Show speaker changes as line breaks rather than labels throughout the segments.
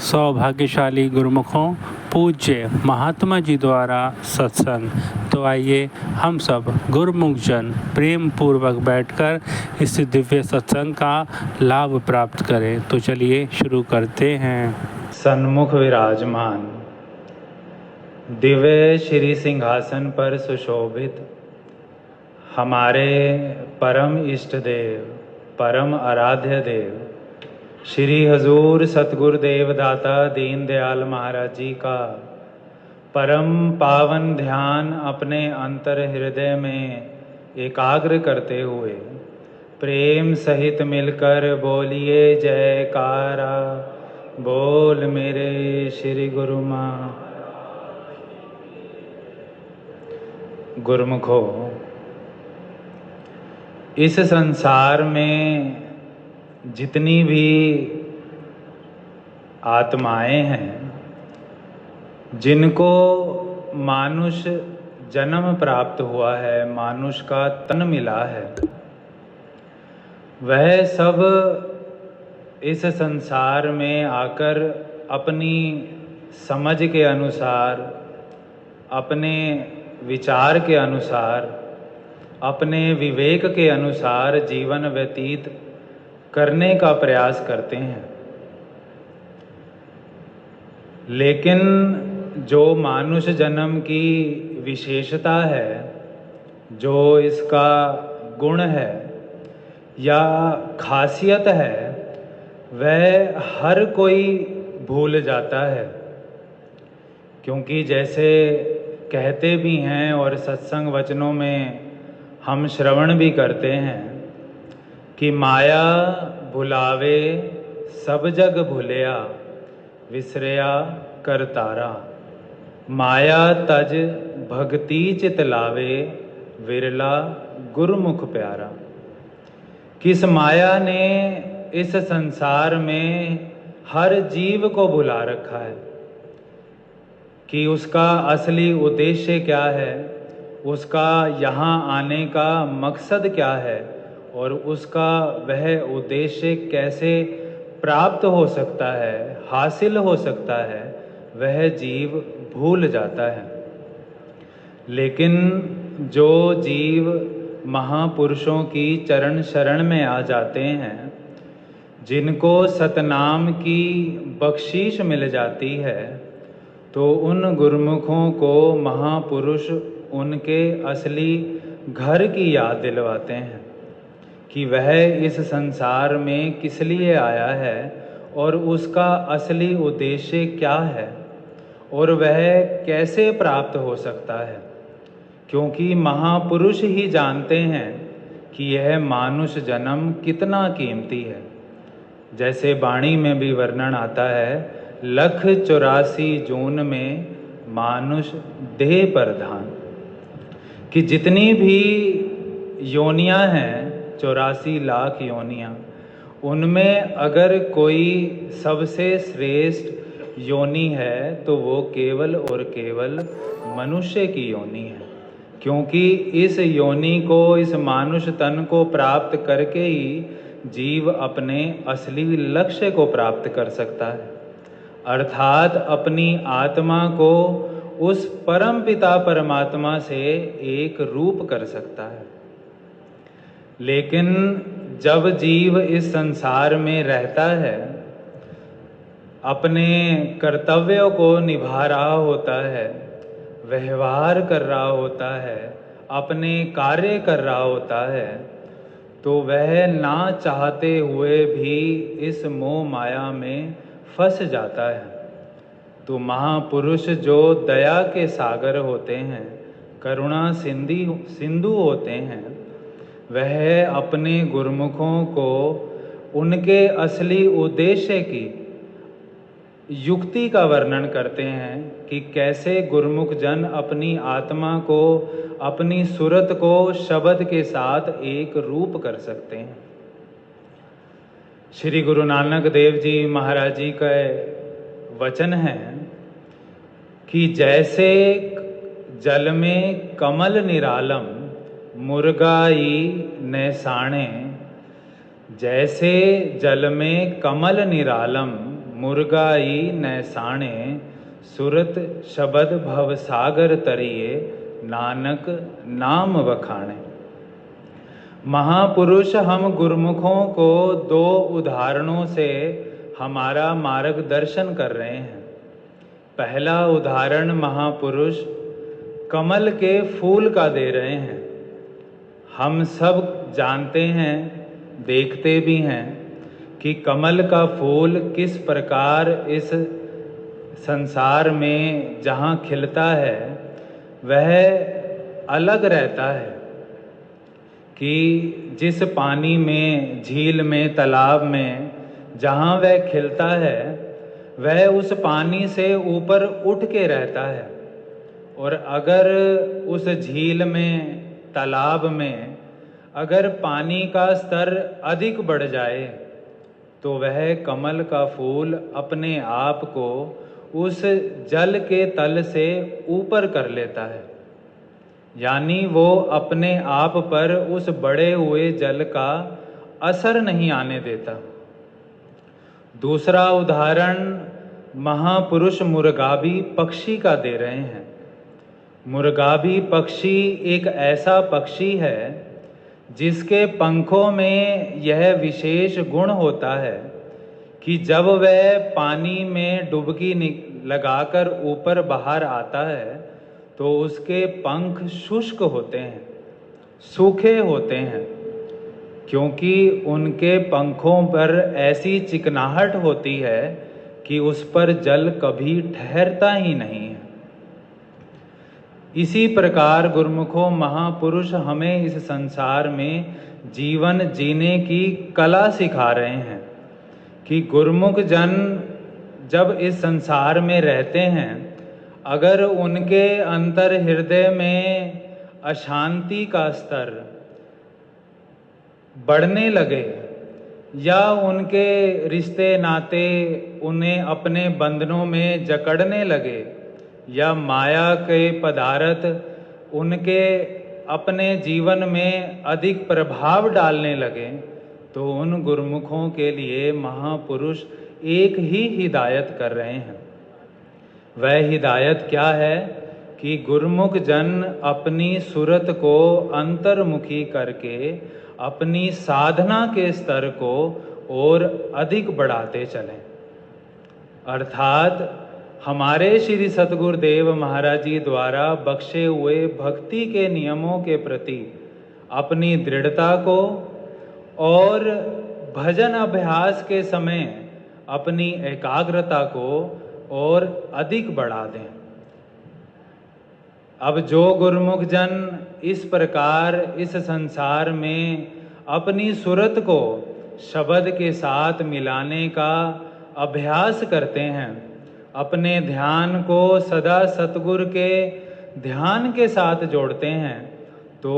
सौभाग्यशाली गुरुमुखों, पूज्य महात्मा जी द्वारा सत्संग। तो आइए हम सब गुरुमुख जन प्रेम पूर्वक बैठकर इस दिव्य सत्संग का लाभ प्राप्त करें। तो चलिए शुरू करते हैं।
सन्मुख विराजमान दिव्य श्री सिंहासन पर सुशोभित हमारे परम इष्ट देव, परम आराध्य देव श्री हजूर सतगुरुदेव दाता दीन दयाल महाराज जी का परम पावन ध्यान अपने अंतर हृदय में एकाग्र करते हुए प्रेम सहित मिलकर बोलिए जयकारा। बोल मेरे श्री गुरु माँ। गुरुमुखो, इस संसार में जितनी भी आत्माएं हैं जिनको मानुष जन्म प्राप्त हुआ है, मानुष का तन मिला है, वह सब इस संसार में आकर अपनी समझ के अनुसार, अपने विचार के अनुसार, अपने विवेक के अनुसार जीवन व्यतीत करने का प्रयास करते हैं। लेकिन जो मानुष जन्म की विशेषता है, जो इसका गुण है या खासियत है, वह हर कोई भूल जाता है। क्योंकि जैसे कहते भी हैं और सत्संग वचनों में हम श्रवण भी करते हैं कि माया भुलावे सब जग भुलिया, विसरया करतारा। माया तज भक्ति चित लावे, विरला गुरुमुख प्यारा। किस माया ने इस संसार में हर जीव को भुला रखा है कि उसका असली उद्देश्य क्या है, उसका यहाँ आने का मकसद क्या है और उसका वह उद्देश्य कैसे प्राप्त हो सकता है, हासिल हो सकता है, वह जीव भूल जाता है। लेकिन जो जीव महापुरुषों की चरण शरण में आ जाते हैं, जिनको सतनाम की बख्शीश मिल जाती है, तो उन गुरुमुखों को महापुरुष उनके असली घर की याद दिलवाते हैं कि वह इस संसार में किस लिए आया है और उसका असली उद्देश्य क्या है और वह कैसे प्राप्त हो सकता है। क्योंकि महापुरुष ही जानते हैं कि यह मानुष जन्म कितना कीमती है। जैसे वाणी में भी वर्णन आता है, 1,84 जून में मानुष देह प्रधान, कि जितनी भी योनियां हैं, 84 लाख योनियां, उनमें अगर कोई सबसे श्रेष्ठ योनि है तो वो केवल और केवल मनुष्य की योनि है। क्योंकि इस योनि को, इस मानुष तन को प्राप्त करके ही जीव अपने असली लक्ष्य को प्राप्त कर सकता है, अर्थात अपनी आत्मा को उस परम पिता परमात्मा से एक रूप कर सकता है। लेकिन जब जीव इस संसार में रहता है, अपने कर्तव्यों को निभा रहा होता है, व्यवहार कर रहा होता है, अपने कार्य कर रहा होता है, तो वह ना चाहते हुए भी इस मोह माया में फंस जाता है। तो महापुरुष जो दया के सागर होते हैं, करुणा सिंधु होते हैं, वह अपने गुरुमुखों को उनके असली उद्देश्य की युक्ति का वर्णन करते हैं कि कैसे गुरुमुख जन अपनी आत्मा को, अपनी सुरत को शब्द के साथ एक रूप कर सकते हैं। श्री गुरु नानक देव जी महाराज जी का वचन है कि जैसे जल में कमल निरालम, मुर्गाई नैसाणे, जैसे जल में कमल निरालम, मुर्गाई नैसाणे, सुरत शबद भव सागर तरिए, नानक नाम वखाणे। महापुरुष हम गुरुमुखों को दो उदाहरणों से हमारा मार्गदर्शन कर रहे हैं। पहला उदाहरण महापुरुष कमल के फूल का दे रहे हैं। हम सब जानते हैं, देखते भी हैं कि कमल का फूल किस प्रकार इस संसार में जहाँ खिलता है वह अलग रहता है कि जिस पानी में, झील में, तालाब में जहाँ वह खिलता है वह उस पानी से ऊपर उठ के रहता है, और अगर उस झील में, तालाब में अगर पानी का स्तर अधिक बढ़ जाए तो वह कमल का फूल अपने आप को उस जल के तल से ऊपर कर लेता है, यानी वो अपने आप पर उस बढ़े हुए जल का असर नहीं आने देता। दूसरा उदाहरण महापुरुष मुर्गाबी पक्षी का दे रहे हैं। मुर्गाबी पक्षी एक ऐसा पक्षी है जिसके पंखों में यह विशेष गुण होता है कि जब वह पानी में डुबकी लगाकर ऊपर बाहर आता है तो उसके पंख शुष्क होते हैं, सूखे होते हैं, क्योंकि उनके पंखों पर ऐसी चिकनाहट होती है कि उस पर जल कभी ठहरता ही नहीं है। इसी प्रकार गुरुमुखों महापुरुष हमें इस संसार में जीवन जीने की कला सिखा रहे हैं कि गुरुमुख जन जब इस संसार में रहते हैं, अगर उनके अंतर हृदय में अशांति का स्तर बढ़ने लगे या उनके रिश्ते नाते उन्हें अपने बंधनों में जकड़ने लगे या माया के पदार्थ उनके अपने जीवन में अधिक प्रभाव डालने लगे, तो उन गुरुमुखों के लिए महापुरुष एक ही हिदायत कर रहे हैं। वह हिदायत क्या है कि गुरुमुख जन अपनी सूरत को अंतर्मुखी करके अपनी साधना के स्तर को और अधिक बढ़ाते चलें। अर्थात हमारे श्री सतगुरुदेव महाराज जी द्वारा बख्शे हुए भक्ति के नियमों के प्रति अपनी दृढ़ता को और भजन अभ्यास के समय अपनी एकाग्रता को और अधिक बढ़ा दें। अब जो गुरुमुख जन इस प्रकार इस संसार में अपनी सूरत को शब्द के साथ मिलाने का अभ्यास करते हैं, अपने ध्यान को सदा सतगुरु के ध्यान के साथ जोड़ते हैं, तो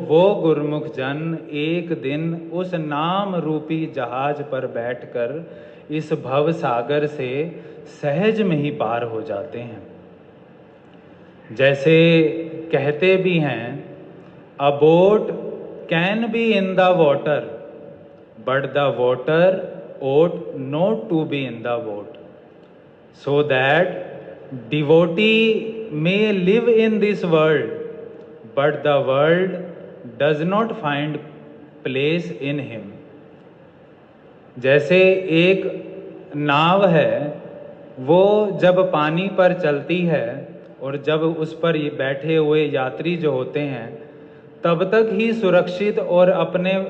वो गुरुमुख जन एक दिन उस नाम रूपी जहाज पर बैठकर इस भव सागर से सहज में ही पार हो जाते हैं। जैसे कहते भी हैं, अ boat can be in the water but the water ought not to be in the boat, so that devotee may live in this world but the world does not find place in him। जैसे एक नाव है, वो जब पानी पर चलती है और जब उस पर ये बैठे हुए यात्री जो होते हैं तब तक ही सुरक्षित और अपने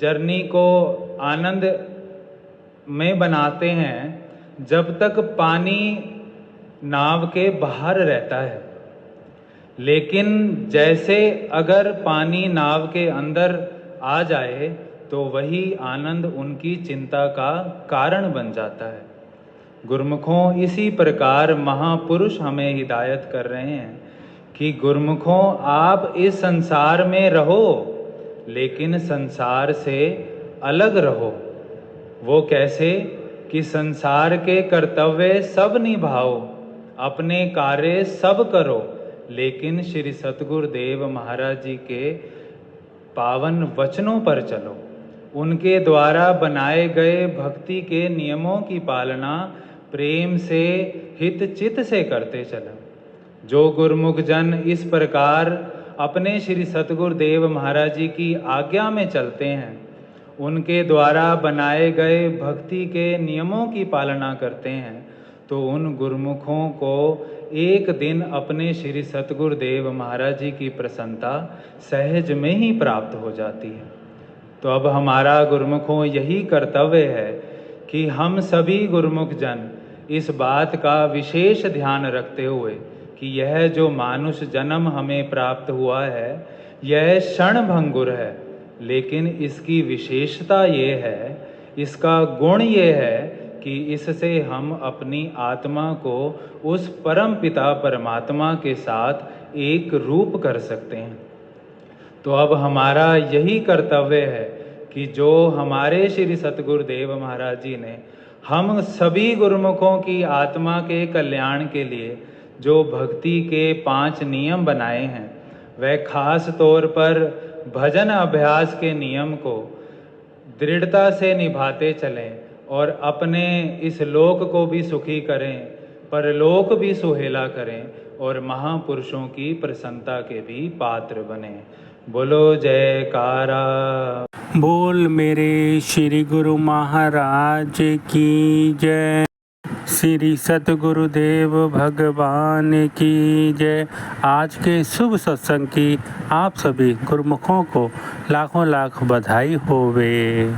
जर्नी को आनंद में बनाते हैं जब तक पानी नाव के बाहर रहता है। लेकिन जैसे अगर पानी नाव के अंदर आ जाए तो वही आनंद उनकी चिंता का कारण बन जाता है। गुरुमुखों, इसी प्रकार महापुरुष हमें हिदायत कर रहे हैं कि गुरुमुखों, आप इस संसार में रहो लेकिन संसार से अलग रहो। वो कैसे कि संसार के कर्तव्य सब निभाओ, अपने कार्य सब करो, लेकिन श्री सतगुरुदेव महाराज जी के पावन वचनों पर चलो। उनके द्वारा बनाए गए भक्ति के नियमों की पालना प्रेम से हित चित से करते चलें। जो गुरुमुख जन इस प्रकार अपने श्री सतगुरुदेव महाराज जी की आज्ञा में चलते हैं, उनके द्वारा बनाए गए भक्ति के नियमों की पालना करते हैं, तो उन गुरुमुखों को एक दिन अपने श्री सतगुरुदेव महाराज जी की प्रसन्नता सहज में ही प्राप्त हो जाती है। तो अब हमारा गुरुमुखों यही कर्तव्य है कि हम सभी गुरुमुख जन इस बात का विशेष ध्यान रखते हुए कि यह जो मानुष जन्म हमें प्राप्त हुआ है, यह क्षणभंगुर है, लेकिन इसकी विशेषता ये है, इसका गुण ये है कि इससे हम अपनी आत्मा को उस परम पिता परमात्मा के साथ एक रूप कर सकते हैं। तो अब हमारा यही कर्तव्य है कि जो हमारे श्री सतगुरुदेव महाराज जी ने हम सभी गुरुमुखों की आत्मा के कल्याण के लिए जो भक्ति के 5 नियम बनाए हैं, वह खास तौर पर भजन अभ्यास के नियम को दृढ़ता से निभाते चलें और अपने इस लोक को भी सुखी करें, परलोक भी सुहेला करें और महापुरुषों की प्रसन्नता के भी पात्र बने। बोलो जयकारा।
बोल मेरे श्री गुरु महाराज की जय। श्री सतगुरुदेव भगवान की जय। आज के शुभ सत्संग की आप सभी गुरुमुखों को लाखों लाख बधाई होवे।